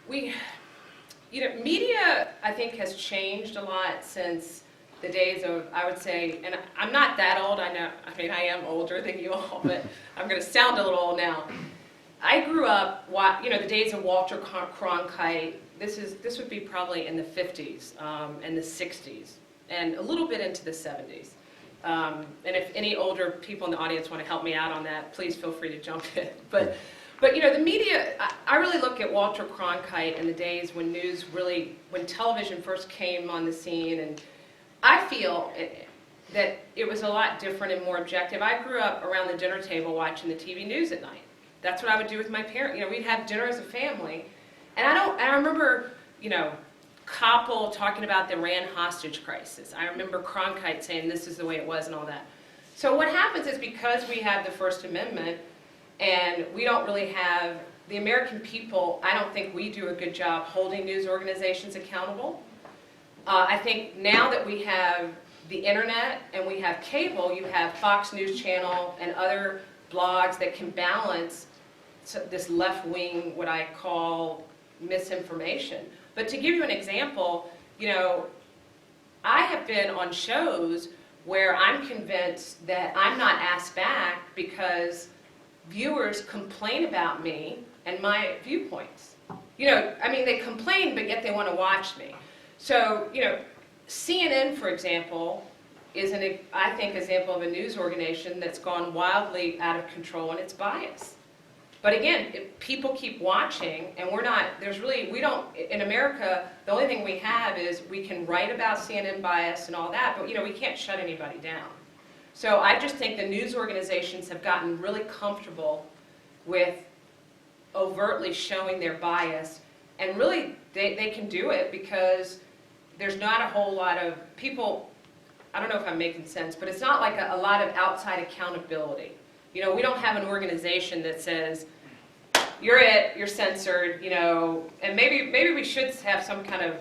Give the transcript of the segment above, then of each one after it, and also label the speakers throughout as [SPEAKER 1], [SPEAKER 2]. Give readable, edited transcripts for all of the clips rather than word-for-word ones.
[SPEAKER 1] Media, I think, has changed a lot since the days of, I would say, and I'm not that old, I am older than you all, but I'm going to sound a little old now. I grew up, the days of Walter Cronkite. This would be probably in the 50s and the 60s, and a little bit into the 70s. And if any older people in the audience want to help me out on that, please feel free to jump in. But the media, I really look at Walter Cronkite and the days when when television first came on the scene, and I feel that it was a lot different and more objective. I grew up around the dinner table watching the TV news at night. That's what I would do with my parents. We'd have dinner as a family, and I remember, Koppel talking about the Iran hostage crisis. I remember Cronkite saying this is the way it was and all that. So what happens is, because we have the First Amendment and we don't really have, the American people, I don't think we do a good job holding news organizations accountable. I think now that we have the internet and we have cable, you have Fox News Channel and other blogs that can balance this left-wing, what I call misinformation. But to give you an example, I have been on shows where I'm convinced that I'm not asked back because viewers complain about me and my viewpoints. They complain, but yet they want to watch me. So, CNN, for example, is I think, example of a news organization that's gone wildly out of control in its bias. But again, people keep watching, and in America, the only thing we have is we can write about CNN bias and all that, but we can't shut anybody down. So I just think the news organizations have gotten really comfortable with overtly showing their bias, and really they can do it because there's not a whole lot of people. I don't know if I'm making sense, but it's not like a lot of outside accountability. We don't have an organization that says, you're censored, and maybe we should have some kind of,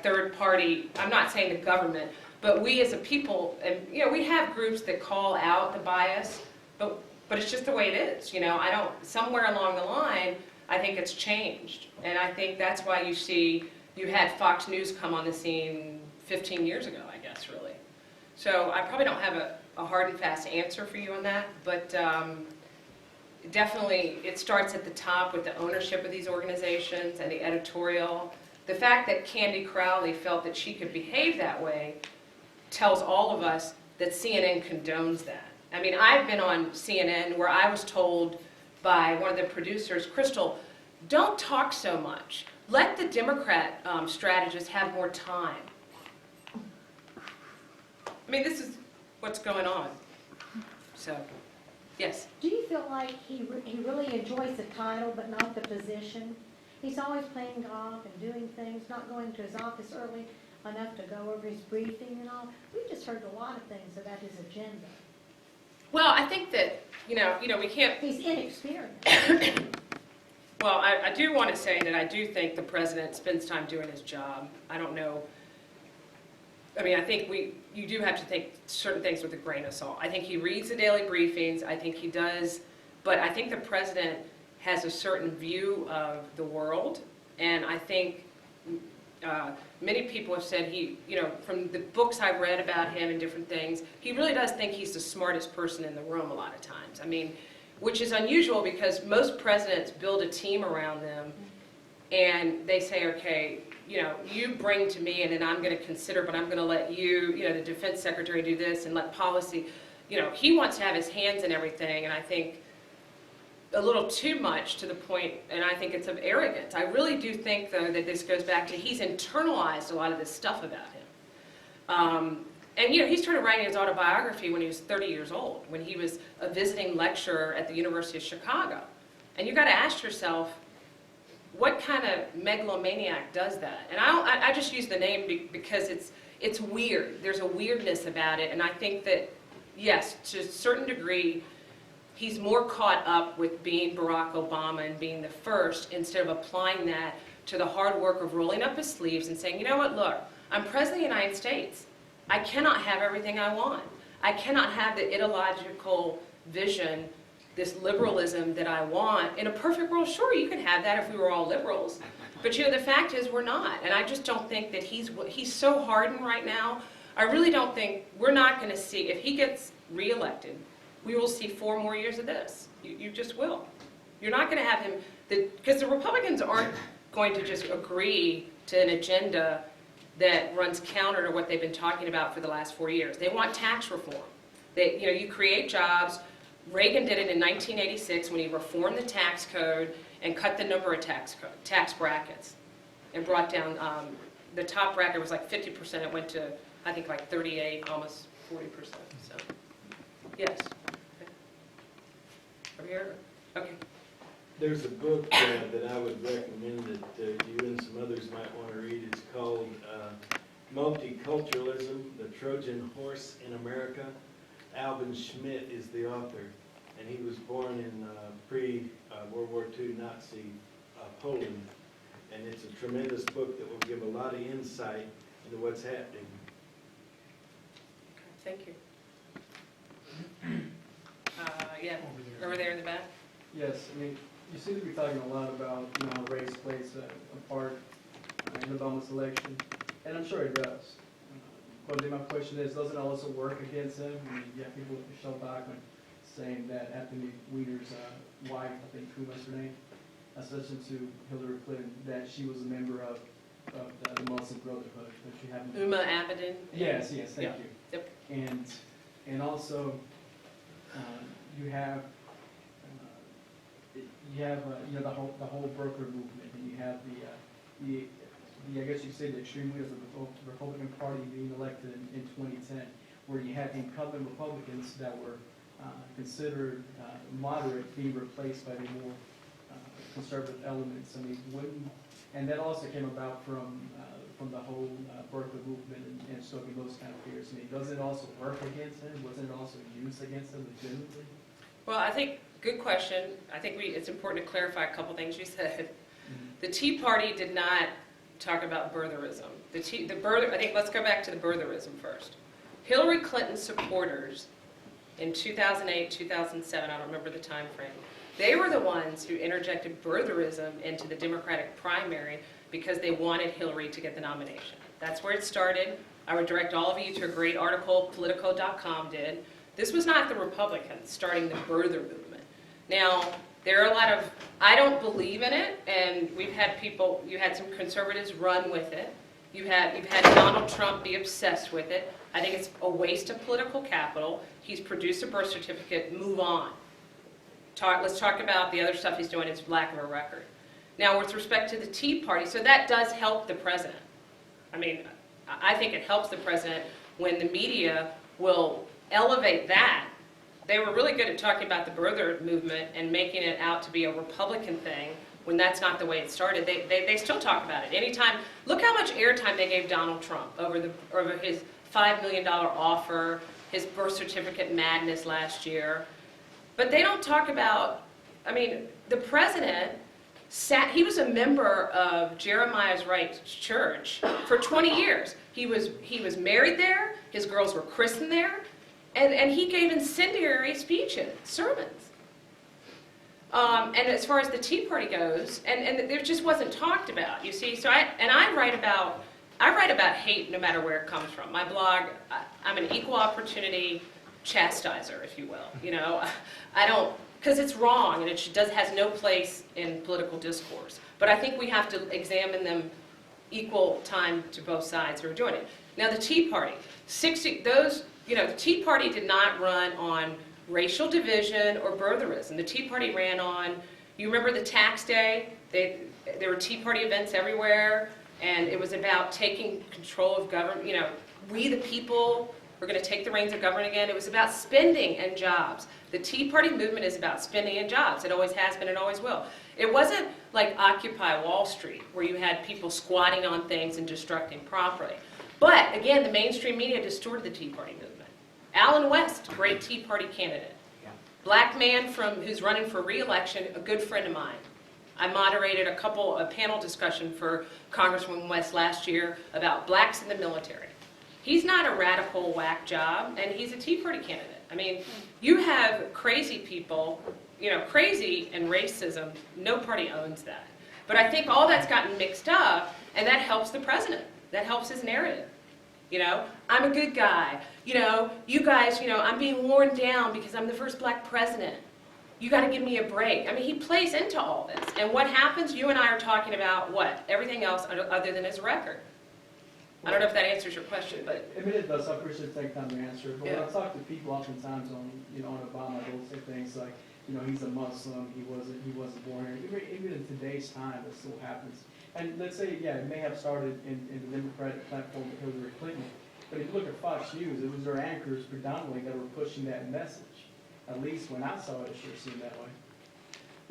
[SPEAKER 1] third party. I'm not saying the government, but we as a people, and we have groups that call out the bias, but it's just the way it is. Somewhere along the line, I think it's changed, and I think that's why you had Fox News come on the scene 15 years ago, I guess, really. So I probably don't have a hard and fast answer for you on that, but definitely it starts at the top with the ownership of these organizations and the editorial. The fact that Candy Crowley felt that she could behave that way tells all of us that CNN condones that. I've been on CNN where I was told by one of the producers, Crystal, don't talk so much. Let the Democrat strategists have more time. This is what's going on. So, yes?
[SPEAKER 2] Do you feel like he really enjoys the title but not the position? He's always playing golf and doing things, not going to his office early enough to go over his briefing and all. We just heard a lot of things about his agenda.
[SPEAKER 1] Well, I think that, we can't...
[SPEAKER 2] He's inexperienced.
[SPEAKER 1] Well, I do want to say that I do think the president spends time doing his job. I don't know. I think you do have to take certain things with a grain of salt. I think he reads the daily briefings. I think he does. But I think the president has a certain view of the world. And I think many people have said from the books I've read about him and different things, he really does think he's the smartest person in the room a lot of times. Which is unusual because most presidents build a team around them and they say, okay, you bring to me and then I'm going to consider, but I'm going to let you, the defense secretary do this and let policy, he wants to have his hands in everything, and I think a little too much to the point, and I think it's of arrogance. I really do think, though, that this goes back to he's internalized a lot of this stuff about him. And he started writing his autobiography when he was 30 years old, when he was a visiting lecturer at the University of Chicago. And you've got to ask yourself, what kind of megalomaniac does that? And I just use the name because it's weird. There's a weirdness about it, and I think that, yes, to a certain degree, he's more caught up with being Barack Obama and being the first instead of applying that to the hard work of rolling up his sleeves and saying, you know what, look, I'm President of the United States. I cannot have everything I want. I cannot have the ideological vision this liberalism that I want. In a perfect world, sure, you could have that if we were all liberals. But the fact is we're not. And I just don't think that he's so hardened right now. I really don't think, we're not going to see, if he gets reelected, we will see 4 more years of this. You just will. You're not going to have him, because the Republicans aren't going to just agree to an agenda that runs counter to what they've been talking about for the last 4 years. They want tax reform. You create jobs. Reagan did it in 1986 when he reformed the tax code and cut the number of tax brackets and brought down, the top bracket was like 50%. It went to, I think, like 38, almost 40%. So, yes. Okay. Over here? Okay.
[SPEAKER 3] There's a book that I would recommend that you and some others might want to read. It's called Multiculturalism, the Trojan Horse in America. Alvin Schmidt is the author, and he was born in pre-World War II Nazi Poland. And it's a tremendous book that will give a lot of insight into what's happening.
[SPEAKER 1] Thank you. Yeah, over there in the back.
[SPEAKER 4] Yes, I mean, you seem to be talking a lot about, how race plays a part in Obama's election, and I'm sure it does. But then my question is, does it also work against him? I mean, you have people like Michelle Bachmann saying that Anthony Weiner's wife, I think, who was her name, suggested to Hillary Clinton that she was a member of the Muslim Brotherhood. That she hadn't.
[SPEAKER 1] Uma Abedin.
[SPEAKER 4] Yes, thank
[SPEAKER 1] Yeah.
[SPEAKER 4] you.
[SPEAKER 1] Yep.
[SPEAKER 4] And also, you have the whole broker movement, and you have the I guess you could say the extreme leaders of the Republican Party being elected in 2010, where you had incumbent Republicans that were considered moderate being replaced by the more conservative elements. I mean, and that also came about from the whole Berkeley movement and stoking those kind of fears. I mean, does it also work against him? Wasn't it also used against him legitimately?
[SPEAKER 1] Well, I think, good question. I think it's important to clarify a couple things you said.
[SPEAKER 4] Mm-hmm.
[SPEAKER 1] The Tea Party did not talk about birtherism. I think let's go back to the birtherism first. Hillary Clinton supporters in 2008, 2007, I don't remember the time frame, they were the ones who interjected birtherism into the Democratic primary because they wanted Hillary to get the nomination. That's where it started. I would direct all of you to a great article Politico.com did. This was not the Republicans starting the birther movement. Now, there are a lot of, I don't believe in it, and we've had people, you had some conservatives run with it. You've had Donald Trump be obsessed with it. I think it's a waste of political capital. He's produced a birth certificate, move on. Let's talk about the other stuff he's doing, his lack of a record. Now, with respect to the Tea Party, so that does help the president. I mean, I think it helps the president when the media will elevate that. They were really good at talking about the birther movement and making it out to be a Republican thing when that's not the way it started. They still talk about it. Anytime, look how much airtime they gave Donald Trump over his $5 million offer, his birth certificate madness last year. But they don't talk about, I mean, the president he was a member of Jeremiah Wright's church for 20 years. He was married there, his girls were christened there, and he gave incendiary speeches, sermons. And as far as the Tea Party goes, and it just wasn't talked about, you see. So I write about hate no matter where it comes from. My blog, I'm an equal opportunity chastiser, if you will. I don't, because it's wrong and it has no place in political discourse. But I think we have to examine them equal time to both sides who are doing it. Now the Tea Party, the Tea Party did not run on racial division or birtherism. The Tea Party ran on, you remember the tax day? There were Tea Party events everywhere, and it was about taking control of government. We the people, we're going to take the reins of government again. It was about spending and jobs. The Tea Party movement is about spending and jobs. It always has been and always will. It wasn't like Occupy Wall Street, where you had people squatting on things and destructing property. But again, the mainstream media distorted the Tea Party movement. Alan West, great Tea Party candidate. Black man who's running for re-election, a good friend of mine. I moderated a panel discussion for Congressman West last year about blacks in the military. He's not a radical whack job, and he's a Tea Party candidate. I mean, you have crazy people crazy and racism, no party owns that. But I think all that's gotten mixed up, and that helps the president. That helps his narrative. I'm a good guy. You guys, I'm being worn down because I'm the first black president. You got to give me a break. I mean, he plays into all this. And what happens? You and I are talking about what? Everything else other than his record. I don't know if that answers your question, but
[SPEAKER 4] I mean, it does. I appreciate taking time to answer it. But
[SPEAKER 1] Yeah.
[SPEAKER 4] when I talk to people oftentimes on Obama, they'll say things like, he's a Muslim, he wasn't born here. Even in today's time, it still happens. And let's say, yeah, it may have started in the Democratic platform because of Clinton. But if you look at Fox News, it was their anchors predominantly that were pushing that message. At least when I saw it, it sure seemed that way.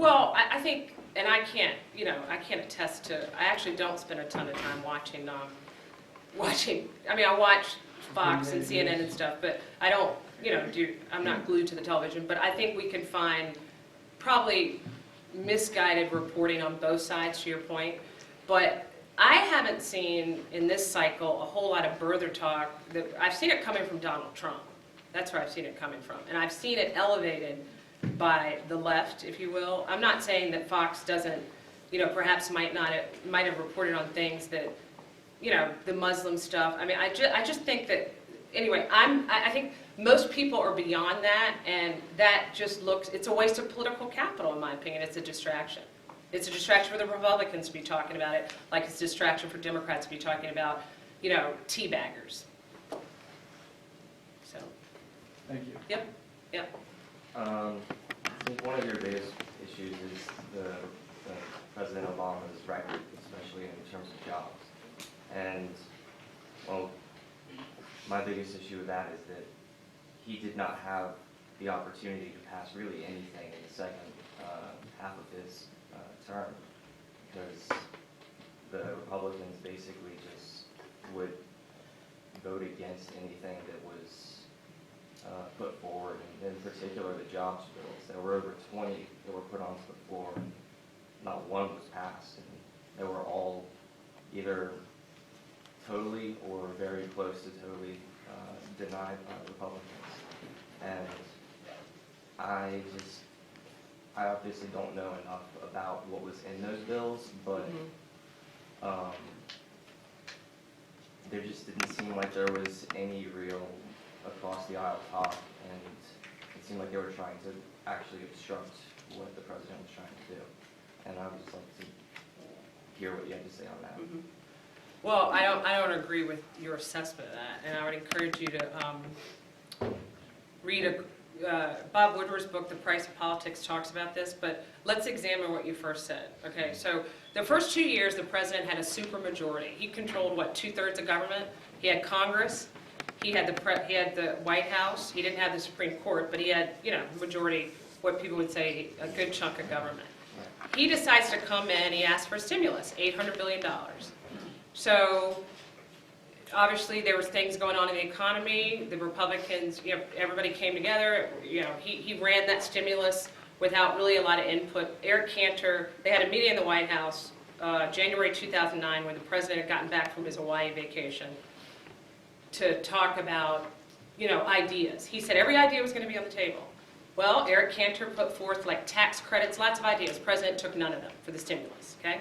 [SPEAKER 1] well, I think, and I can't attest to. I actually don't spend a ton of time watching. I mean, I watch Fox and CNN and stuff, but I don't. I'm not glued to the television. But I think we can find probably misguided reporting on both sides. To your point. But I haven't seen in this cycle a whole lot of birther talk. I've seen it coming from Donald Trump. That's where I've seen it coming from. And I've seen it elevated by the left, if you will. I'm not saying that Fox doesn't, perhaps might have reported on things that, the Muslim stuff. I mean, I just think that, anyway, I think most people are beyond that, and that just it's a waste of political capital, in my opinion. It's a distraction. It's a distraction for the Republicans to be talking about it, like it's a distraction for Democrats to be talking about, teabaggers. So,
[SPEAKER 4] Thank you.
[SPEAKER 1] yep.
[SPEAKER 5] I think one of your biggest issues is the President Obama's record, especially in terms of jobs. And, well, my biggest issue with that is that he did not have the opportunity to pass really anything in the second half of his term, because the Republicans basically just would vote against anything that was put forward, and in particular the jobs bills. There were over 20 that were put onto the floor, and not one was passed, and they were all either totally or very close to totally denied by the Republicans. And I obviously don't know enough about what was in those bills, but there just didn't seem like there was any real across the aisle talk, and it seemed like they were trying to actually obstruct what the president was trying to do. And I would just like to hear what you have to say on that.
[SPEAKER 1] Mm-hmm. Well, I don't agree with your assessment of that, and I would encourage you to read Bob Woodward's book, The Price of Politics, talks about this, but let's examine what you first said. Okay, so the first 2 years, the president had a supermajority. He controlled, 2/3 of government? He had Congress, he had the White House, he didn't have the Supreme Court, but he had, majority, what people would say, a good chunk of government. He decides to come in, he asks for a stimulus, $800 billion. So, obviously, there was things going on in the economy. The Republicans, everybody came together. He ran that stimulus without really a lot of input. Eric Cantor, they had a meeting in the White House, January 2009, when the president had gotten back from his Hawaii vacation, to talk about, ideas. He said every idea was going to be on the table. Well, Eric Cantor put forth tax credits, lots of ideas. The president took none of them for the stimulus. Okay,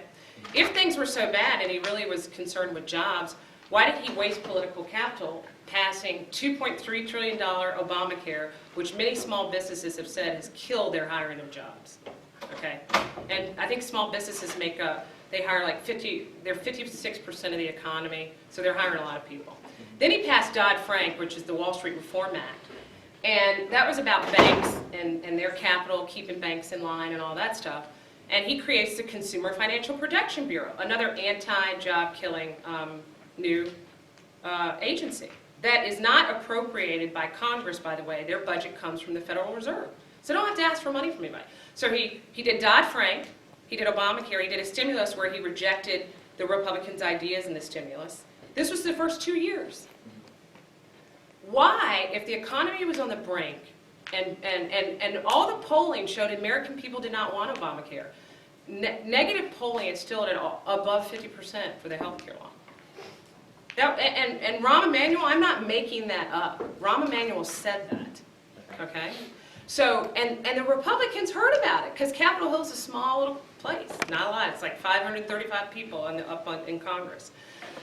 [SPEAKER 1] if things were so bad and he really was concerned with jobs, why did he waste political capital passing $2.3 trillion Obamacare, which many small businesses have said has killed their hiring of jobs? Okay, and I think small businesses they hire they're 56% of the economy, so they're hiring a lot of people. Then he passed Dodd-Frank, which is the Wall Street Reform Act, and that was about banks and their capital, keeping banks in line and all that stuff. And he creates the Consumer Financial Protection Bureau, another anti-job killing new agency that is not appropriated by Congress, by the way. Their budget comes from the Federal Reserve. So don't have to ask for money from anybody. So he did Dodd-Frank, he did Obamacare, he did a stimulus where he rejected the Republicans' ideas in the stimulus. This was the first 2 years. Why, if the economy was on the brink, and all the polling showed American people did not want Obamacare, negative polling is still at above 50% for the health care law. And Rahm Emanuel, I'm not making that up. Rahm Emanuel said that, okay? So, and the Republicans heard about it, because Capitol Hill's a small little place, not a lot, it's like 535 people in Congress.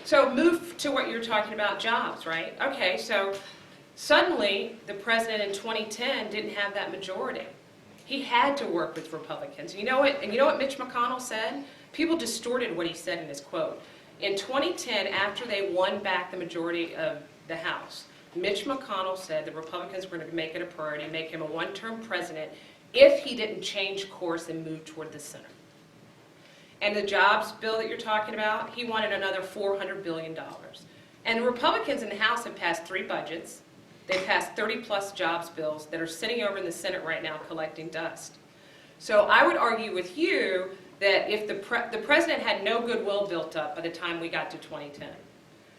[SPEAKER 1] So move to what you're talking about, jobs, right? Okay, so suddenly, the president in 2010 didn't have that majority. He had to work with Republicans. You know what? And you know what Mitch McConnell said? People distorted what he said in his quote. In 2010, after they won back the majority of the House, Mitch McConnell said the Republicans were going to make it a priority, make him a one-term president, if he didn't change course and move toward the center. And the jobs bill that you're talking about, he wanted another $400 billion. And the Republicans in the House have passed 3 budgets. They've passed 30-plus jobs bills that are sitting over in the Senate right now collecting dust. So I would argue with you that if the president had no goodwill built up by the time we got to 2010.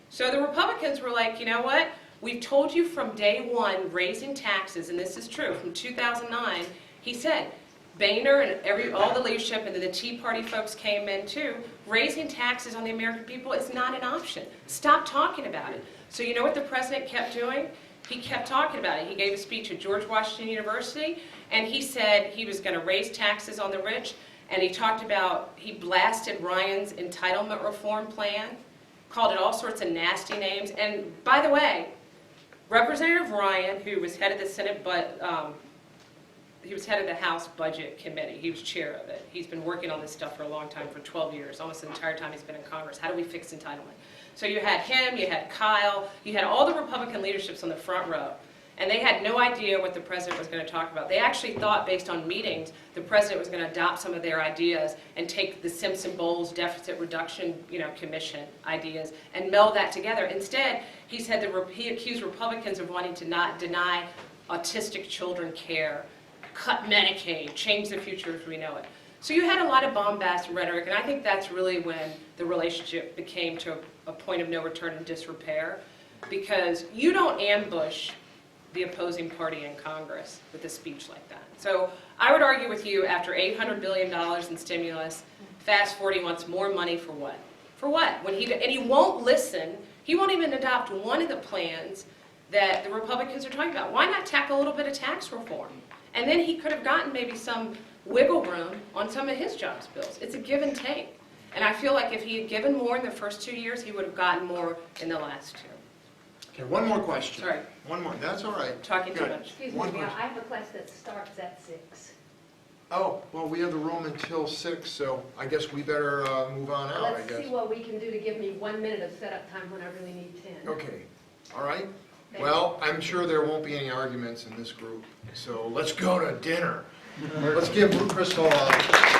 [SPEAKER 1] So the Republicans were like, you know what? We've told you from day one, raising taxes, and this is true, from 2009, he said, Boehner and all the leadership, and then the Tea Party folks came in too, raising taxes on the American people is not an option. Stop talking about it. So you know what the president kept doing? He kept talking about it. He gave a speech at George Washington University, and he said he was going to raise taxes on the rich, and he talked about, he blasted Ryan's entitlement reform plan, called it all sorts of nasty names, and by the way, Representative Ryan, who was head of the Senate, he was head of the House Budget Committee. He was chair of it. He's been working on this stuff for a long time, for 12 years, almost the entire time he's been in Congress. How do we fix entitlement? So you had him, you had Kyle, you had all the Republican leaderships on the front row, and they had no idea what the president was going to talk about. They actually thought, based on meetings, the president was going to adopt some of their ideas and take the Simpson-Bowles Deficit Reduction, Commission ideas and meld that together. Instead, he said he accused Republicans of wanting to not deny autistic children care, cut Medicaid, change the future as we know it. So you had a lot of bombast and rhetoric, and I think that's really when the relationship became to a point of no return and disrepair, because you don't ambush the opposing party in Congress with a speech like that. So I would argue with you, after $800 billion in stimulus, fast forward, he wants more money for what? For what? And he won't listen. He won't even adopt one of the plans that the Republicans are talking about. Why not tackle a little bit of tax reform? And then he could have gotten maybe some wiggle room on some of his jobs bills. It's a give and take. And I feel like if he had given more in the first 2 years, he would have gotten more in the last 2.
[SPEAKER 6] Okay, one more question.
[SPEAKER 1] Sorry.
[SPEAKER 6] One more, that's all right.
[SPEAKER 1] Talking too
[SPEAKER 6] Good.
[SPEAKER 1] much.
[SPEAKER 7] Excuse me,
[SPEAKER 6] One
[SPEAKER 7] Bill,
[SPEAKER 6] question.
[SPEAKER 7] I have a class that starts at 6.
[SPEAKER 6] Oh, well, we have the room until 6, so I guess we better move on out, I
[SPEAKER 7] Let's
[SPEAKER 6] guess.
[SPEAKER 7] see what we can do to give me 1 minute of setup time when I really need 10.
[SPEAKER 6] Okay, all right.
[SPEAKER 7] Thank
[SPEAKER 6] Well, I'm sure there won't be any arguments in this group, so let's go to dinner. Let's give Crystal a